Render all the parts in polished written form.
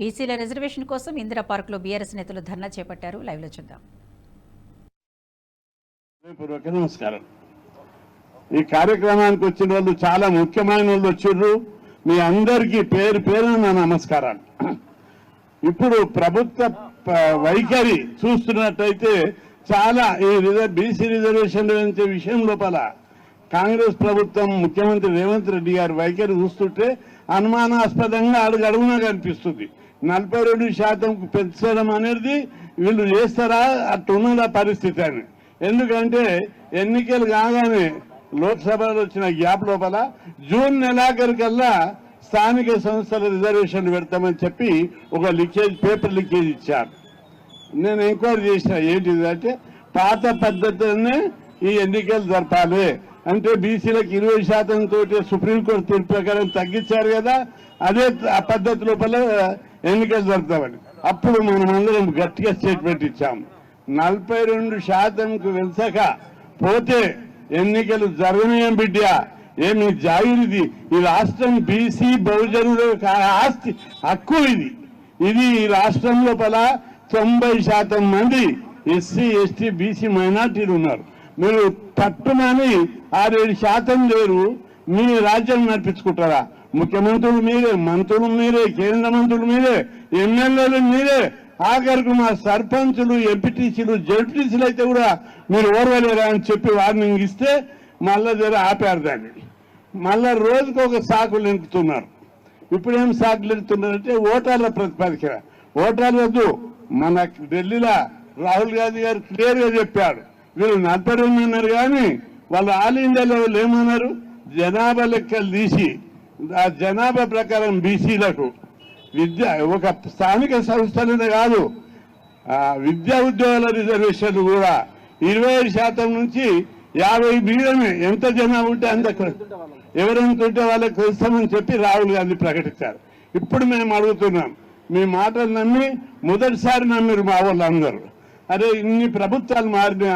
బీసీల రిజర్వేషన్ కోసం ఇందిరా పార్కులో బీఆర్ఎస్ నేతలు ధర్నా చేపట్టారు. లైవ్ లో చూద్దాం. నమస్కారం. ఈ కార్యక్రమానికి వచ్చిన వాళ్ళు చాలా ముఖ్యమైన వాళ్ళు వచ్చిర్రు. మీ అందరికీ పేరు పేరున నా నమస్కారాలు. ఇప్పుడు ప్రభుత్వ వైఖరి చూస్తున్నట్టయితే చాలా ఈ బీసీ రిజర్వేషన్ విషయం లోపల కాంగ్రెస్ ప్రభుత్వం ముఖ్యమంత్రి రేవంత్ రెడ్డి గారి వైఖరి చూస్తుంటే అనుమానాస్పదంగా అడుగడుగునా కనిపిస్తుంది. 42% పెంచడం అనేది వీళ్ళు చేస్తారా అట్టున్నదా పరిస్థితి అని. ఎందుకంటే ఎన్నికలు కాగానే లోక్సభలో వచ్చిన గ్యాప్ లోపల జూన్ నెలాఖరికల్లా స్థానిక సంస్థల రిజర్వేషన్లు పెడతామని చెప్పి ఒక లీకేజ్ పేపర్ లీకేజ్ ఇచ్చారు. నేను ఎంక్వైరీ చేసిన ఏంటిది అంటే పాత పద్ధతినే ఈ ఎన్నికలు జరపాలి అంటే బీసీలకు 20% తోటి సుప్రీంకోర్టు తీర్పు ప్రకారం తగ్గించారు కదా, అదే ఆ పద్ధతి లోపల ఎన్నికలు జరుపుతామని. అప్పుడు మనం అందరం గట్టిగా స్టేట్మెంట్ ఇచ్చాము. 42%కు వెళ్సక పోతే ఎన్నికలు జరగనీయం బిడ్డ, ఏమి జాగిరిది. ఈ రాష్ట్రం బీసీ బహుజనుల ఆస్తి హక్కు. ఇది ఈ రాష్ట్రం లోపల 90% మంది ఎస్సీ ఎస్టీ బీసీ మైనార్టీలు ఉన్నారు. మీరు పట్టుమని 6-7% లేరు. మీ రాజ్యం నడిపించుకుంటారా? ముఖ్యమంత్రులు మీరే, మంత్రులు మీరే, కేంద్ర మంత్రులు మీరే, ఎమ్మెల్యేలు మీరే, ఆఖరికి మా సర్పంచులు, ఎంపీటీసీలు, జడ్పీటీసీలు అయితే కూడా మీరు ఓర్వలేరా అని చెప్పి వార్నింగ్ ఇస్తే మళ్ళా జర ఆపారు దాన్ని. మళ్ళా రోజుకు ఒక సాకులు నింపుతున్నారు. ఇప్పుడేం సాకులు నింపుతున్నారంటే ఓటర్ల ప్రతిపాదిక. ఓటర్లు వద్దు. మన ఢిల్లీలో రాహుల్ గాంధీ గారు క్లియర్ గా చెప్పాడు, వీళ్ళు 42 అన్నారు కానీ వాళ్ళు ఆల్ ఇండియా లెవెల్ ఏమన్నారు, జనాభా లెక్కలు తీసి ఆ జనాభా ప్రకారం బీసీలకు విద్య ఒక స్థానిక సంస్థలనే కాదు విద్యా ఉద్యోగాల రిజర్వేషన్లు కూడా 25% నుంచి 50 మీదనే ఎంత జనాభా ఉంటే అంత ఎవరెంత ఉంటే వాళ్ళకి ఇస్తామని చెప్పి రాహుల్ గాంధీ ప్రకటించారు. ఇప్పుడు మేము అడుగుతున్నాం, మీ మాటలు నమ్మి మొదటిసారి నమ్మిరు మా వాళ్ళందరూ. అరే ఇన్ని ప్రభుత్వాలు మారినా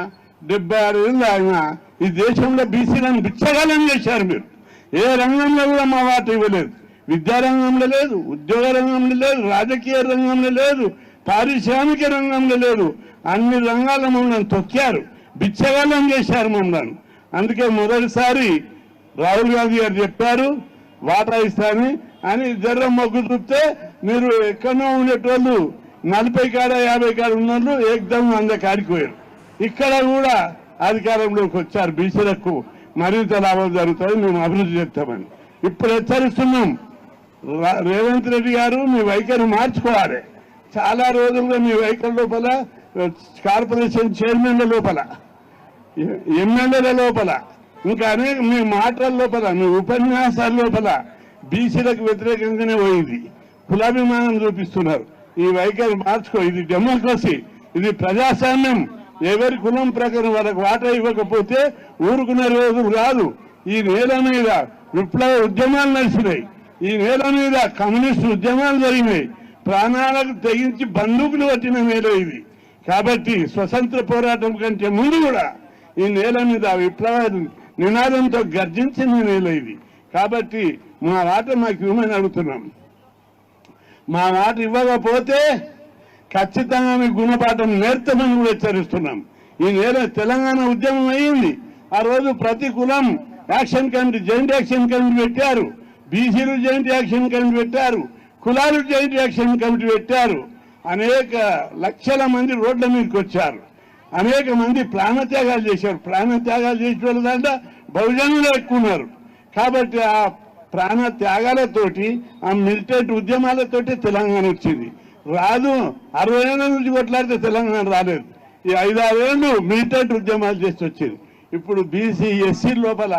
76 ఏళ్ళు అయినా ఈ దేశంలో బీసీలను బిచ్చగాలని చేశారు. మీరు ఏ రంగంలో కూడా మా వాట ఇవ్వలేదు. విద్యారంగంలో లేదు, ఉద్యోగ రంగంలో లేదు, రాజకీయ రంగంలో లేదు, పారిశ్రామిక రంగంలో లేదు. అన్ని రంగాల్లో మమ్మల్ని తొక్కారు, బిచ్చగాళ్ళని చేశారు మమ్మల్ని. అందుకే మొదటిసారి రాహుల్ గాంధీ గారు చెప్పారు వాటా ఇస్తానని అని జర్ర మొగ్గు చూపితే మీరు ఎక్కడో ఉండేటోళ్ళు 40 కాడ 50 కాడ ఉన్నోళ్ళు ఏకదమ్ 100 కాడికి పోయారు. ఇక్కడ కూడా అధికారంలోకి వచ్చారు. బీసీలకు మరింత లాభం జరుగుతుంది, మేము అభివృద్ధి చేస్తామని ఇప్పుడు హెచ్చరిస్తున్నాం. రేవంత్ రెడ్డి గారు మీ వైఖరి మార్చుకోవాలి. చాలా రోజులుగా మీ వైఖరి లోపల కార్పొరేషన్ చైర్మన్ల లోపల, ఎమ్మెల్యేల లోపల, ఇంకా అనేక మీ మాటల లోపల, మీ ఉపన్యాసాల లోపల బీసీలకు వ్యతిరేకంగానే పోయింది. కులాభిమానం చూపిస్తున్నారు. ఈ వైఖరి మార్చుకో. ఇది డెమోక్రసీ, ఇది ప్రజాస్వామ్యం. ఎవరి కులం ప్రకారం వాళ్ళకి వాటా ఇవ్వకపోతే ఊరుకునే రోజులు కాదు. ఈ నేల మీద విప్లవ ఉద్యమాలు నడిచినాయి. ఈ నేల మీద కమ్యూనిస్టు ఉద్యమాలు జరిగినాయి. ప్రాణాలకు తెగించి బందూకులు పట్టిన నేల ఇది. కాబట్టి స్వతంత్ర పోరాటం కంటే ముందు కూడా ఈ నేల మీద విప్లవ నినాదంతో గర్జించిన నేల ఇది. కాబట్టి మా వాట మాకు ఇవ్వమని అడుగుతున్నాం. మా మాట ఇవ్వకపోతే ఖచ్చితంగా మీ గుణపాఠం నేర్తామని కూడా హెచ్చరిస్తున్నాం. ఈ నేల తెలంగాణ ఉద్యమం అయ్యింది. ఆ రోజు ప్రతి కులం action committee, joint action committee పెట్టారు. బీసీలు జాయింట్ యాక్షన్ కమిటీ పెట్టారు, కులాలు జాయింట్ యాక్షన్ కమిటీ పెట్టారు. అనేక లక్షల మంది రోడ్ల మీదకి వచ్చారు. అనేక మంది ప్రాణత్యాగాలు చేశారు. ప్రాణత్యాగాలు చేసిన వాళ్ళ దాంట్లో బహుజనులు ఎక్కువ ఉన్నారు. కాబట్టి ఆ ప్రాణ త్యాగాలతోటి, ఆ మిలిటెంట్ ఉద్యమాలతోటి తెలంగాణ వచ్చింది. రాదు 60 ఏళ్ళ నుంచి కొట్లాడితే తెలంగాణ రాలేదు. ఈ 5-6 ఏళ్ళు మిలిటెంట్ ఉద్యమాలు చేసి వచ్చింది. ఇప్పుడు బీసీ ఎస్సీ లోపల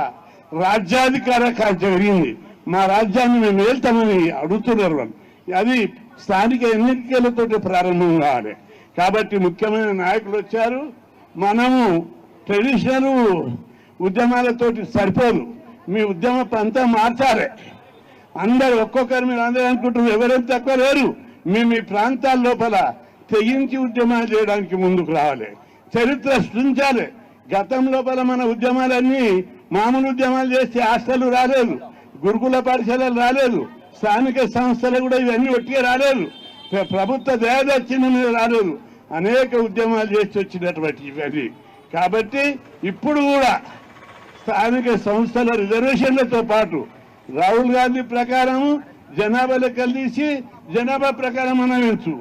రాజ్యాధికార జరిగింది. మా రాజ్యాన్ని మేము వెళ్తామని అడుగుతున్నారు వాళ్ళు. అది స్థానిక ఎన్నికలతో ప్రారంభం కావాలి. కాబట్టి ముఖ్యమైన నాయకులు వచ్చారు. మనము ట్రెడిషనల్ ఉద్యమాలతోటి సరిపోదు. మీ ఉద్యమ అంతా మార్చాలి. అందరు ఒక్కొక్కరు మీరు అందరూ అనుకుంటున్నారు ఎవరైనా తక్కువ లేరు. మీ ప్రాంతాల లోపల తెగించి ఉద్యమాలు చేయడానికి ముందుకు రావాలి. చరిత్ర సృష్టించాలి. గతం లోపల మన ఉద్యమాలన్నీ మామూలు ఉద్యమాలు చేస్తే హాస్టల్ రాలేదు, గురుకుల పాఠశాలలు రాలేదు, స్థానిక సంస్థలు కూడా ఇవన్నీ ఒట్టిగా రాలేదు. ప్రభుత్వ దయాదక్షిణ మీద రాలేదు, అనేక ఉద్యమాలు చేసి వచ్చినటువంటి ఇవన్నీ. కాబట్టి ఇప్పుడు కూడా స్థానిక సంస్థల రిజర్వేషన్లతో పాటు రాహుల్ గాంధీ ప్రకారం జనాభా లెక్కలు తీసి జనాభా ప్రకారం అనవచ్చు,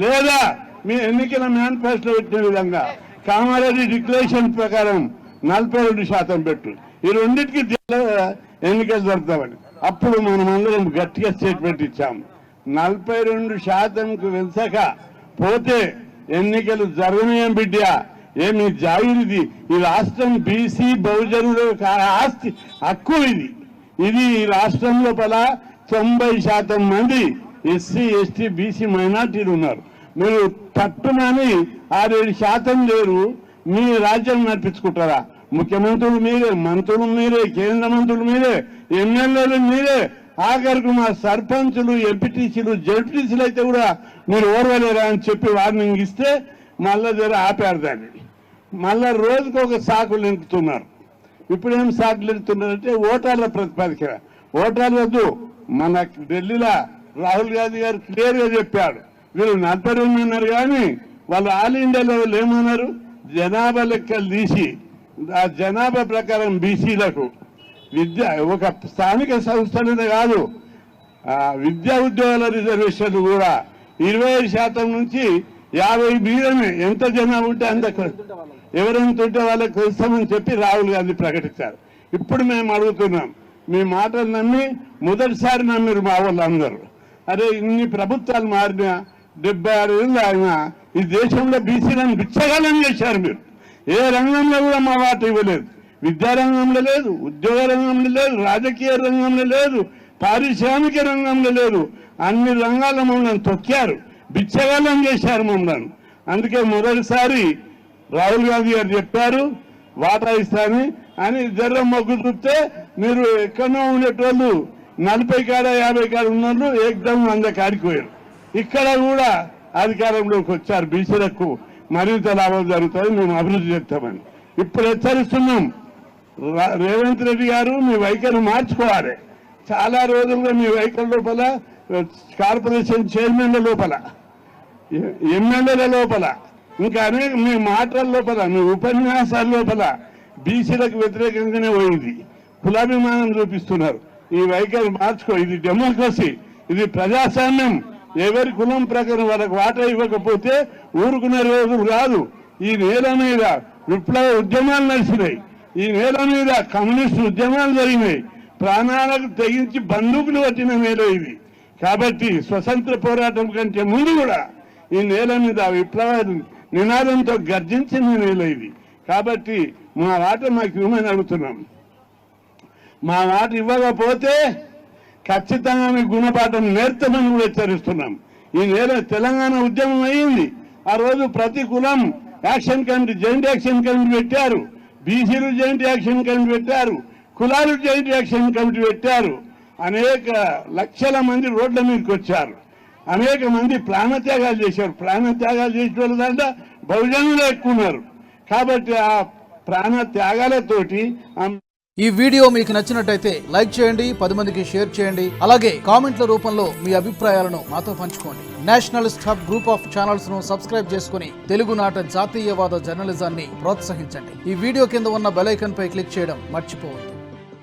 లేదా మీ ఎన్నికల మేనిఫెస్టో పెట్టిన విధంగా కామారెడ్డి డిక్లరేషన్ ప్రకారం 42% పెట్టు. ఈ రెండింటికి ఎన్నికలు జరుపుతామని అప్పుడు మనం అందరం గట్టిగా స్టేట్మెంట్ ఇచ్చాము. 42%కు వెళ్సాక పోతే ఎన్నికలు జరగనీయం బిడ్డ, ఏమి జాగిరిది. ఈ రాష్ట్రం బీసీ బహుజనుల ఆస్తి హక్కు ఇది ఈ రాష్ట్రం లోపల 90% మంది ఎస్సీ ఎస్టీ బీసీ మైనార్టీలు ఉన్నారు. మీరు తట్టునని 6-7% లేరు. మీ రాజ్యం నడిపించుకుంటారా? ముఖ్యమంత్రులు మీరే, మంత్రులు మీరే, కేంద్ర మంత్రులు మీరే, ఎమ్మెల్యేలు మీరే, ఆఖరికి మా సర్పంచులు, ఎంపీటీసీలు, జడ్పీటీసీలు అయితే కూడా మీరు ఓర్వలేరా అని చెప్పి వార్నింగ్ ఇస్తే మళ్ళా జర ఆపారు దాన్ని. మళ్ళా రోజుకు ఒక సాకులు నింపుతున్నారు. ఇప్పుడేం సాకులు నింపుతున్నారంటే ఓటర్ల ప్రతిపాదిక. ఓటర్లు వద్దు, మన ఢిల్లీలో రాహుల్ గాంధీ గారు క్లియర్ గా చెప్పాడు, వీళ్ళు 42 అన్నారు కానీ వాళ్ళు ఆల్ ఇండియా లెవెల్ ఏమన్నారు, జనాభా లెక్కలు తీసి ఆ జనాభా ప్రకారం బీసీలకు విద్య ఒక స్థానిక సంస్థలనే కాదు విద్యా ఉద్యోగాల రిజర్వేషన్లు కూడా 25% నుంచి 50 మీదనే. ఎంత జనాభా ఉంటే అంత ఎవరెంత ఉంటే వాళ్ళకి ఇస్తామని చెప్పి రాహుల్ గాంధీ ప్రకటించారు. ఇప్పుడు మేము అడుగుతున్నాం, మీ మాటలు నమ్మి మొదటిసారి నమ్మిరు మా వాళ్ళందరూ. అరే ఇన్ని ప్రభుత్వాలు మారినా 76 ఏళ్ళు అయినా ఈ దేశంలో బీసీలను బిచ్చగాలం చేశారు మీరు. ఏ రంగంలో కూడా మా వాట ఇవ్వలేదు. విద్యారంగంలో లేదు, ఉద్యోగ రంగంలో లేదు, రాజకీయ రంగంలో లేదు, పారిశ్రామిక రంగంలో లేదు. అన్ని రంగాల్లో మమ్మల్ని తొక్కారు, బిచ్చగాలం చేశారు మమ్మల్ని. అందుకే మొదటిసారి రాహుల్ గాంధీ గారు చెప్పారు వాటా ఇస్తానని. అని జర్ర మొగ్గు చూస్తే మీరు ఎక్కడో ఉండేటోళ్ళు 40 కాడ 50 కాడ ఉన్నోళ్ళు ఏకదం 100 కాడికి పోయారు. ఇక్కడ కూడా అధికారంలోకి వచ్చారు. బీసీలకు మరింత లాభం జరుగుతుంది, మేము అభివృద్ధి చేస్తామని ఇప్పుడు హెచ్చరిస్తున్నాం. రేవంత్ రెడ్డి గారు మీ వైఖరి మార్చుకోవాలి. చాలా రోజులుగా మీ వైఖరి లోపల కార్పొరేషన్ చైర్మన్ల లోపల, ఎమ్మెల్యేల లోపల, ఇంకా అనేక మీ మాటల లోపల, మీ ఉపన్యాసాల లోపల బీసీలకు వ్యతిరేకంగానే పోయింది. కులాభిమానం చూపిస్తున్నారు. ఈ వైఖరి మార్చుకో. ఇది డెమోక్రసీ, ఇది ప్రజాస్వామ్యం. ఎవరి కులం ప్రకారం వాళ్ళకు వాటా ఇవ్వకపోతే ఊరుకునే రోజులు కాదు. ఈ నేల మీద విప్లవ ఉద్యమాలు నడిచినాయి, ఈ నేల మీద కమ్యూనిస్టు ఉద్యమాలు జరిగినాయి, ప్రాణాలకు తెగించి బందూకులు పట్టిన నేల ఇది. కాబట్టి స్వతంత్ర పోరాటం కంటే ముందు కూడా ఈ నేల మీద విప్లవ నినాదంతో గర్జించిన నేల ఇది. కాబట్టి మా వాట మాకు ఇవ్వమని అడుగుతున్నాం. మా మాట ఇవ్వకపోతే ఖచ్చితంగా మీ గుణపాఠం నేర్తామని కూడా హెచ్చరిస్తున్నాం. ఈ నేల తెలంగాణ ఉద్యమం అయ్యింది. ఆ రోజు ప్రతి కులం action committee, joint action committee పెట్టారు. బీసీలు జాయింట్ యాక్షన్ కమిటీ పెట్టారు, కులాలు జాయింట్ యాక్షన్ కమిటీ పెట్టారు. అనేక లక్షల మంది రోడ్ల మీదకి వచ్చారు. అనేక మంది ప్రాణత్యాగాలు చేశారు. ప్రాణత్యాగాలు చేసిన వాళ్ళ దాంట్లో బహుజనులు ఎక్కువ ఉన్నారు. కాబట్టి ఆ ప్రాణ త్యాగాలతోటి ఈ వీడియో మీకు నచ్చినట్టయితే లైక్ చేయండి, 10 మందికి షేర్ చేయండి. అలాగే కామెంట్ల రూపంలో మీ అభిప్రాయాలను మాతో పంచుకోండి. Nationalist hub group of channels ను సబ్స్క్రైబ్ చేసుకుని తెలుగునాట జాతీయవాద జర్నలిజాన్ని ప్రోత్సహించండి. ఈ వీడియో కింద ఉన్న బెల్ ఐకాన్ పై క్లిక్ చేయడం మర్చిపోవద్దు.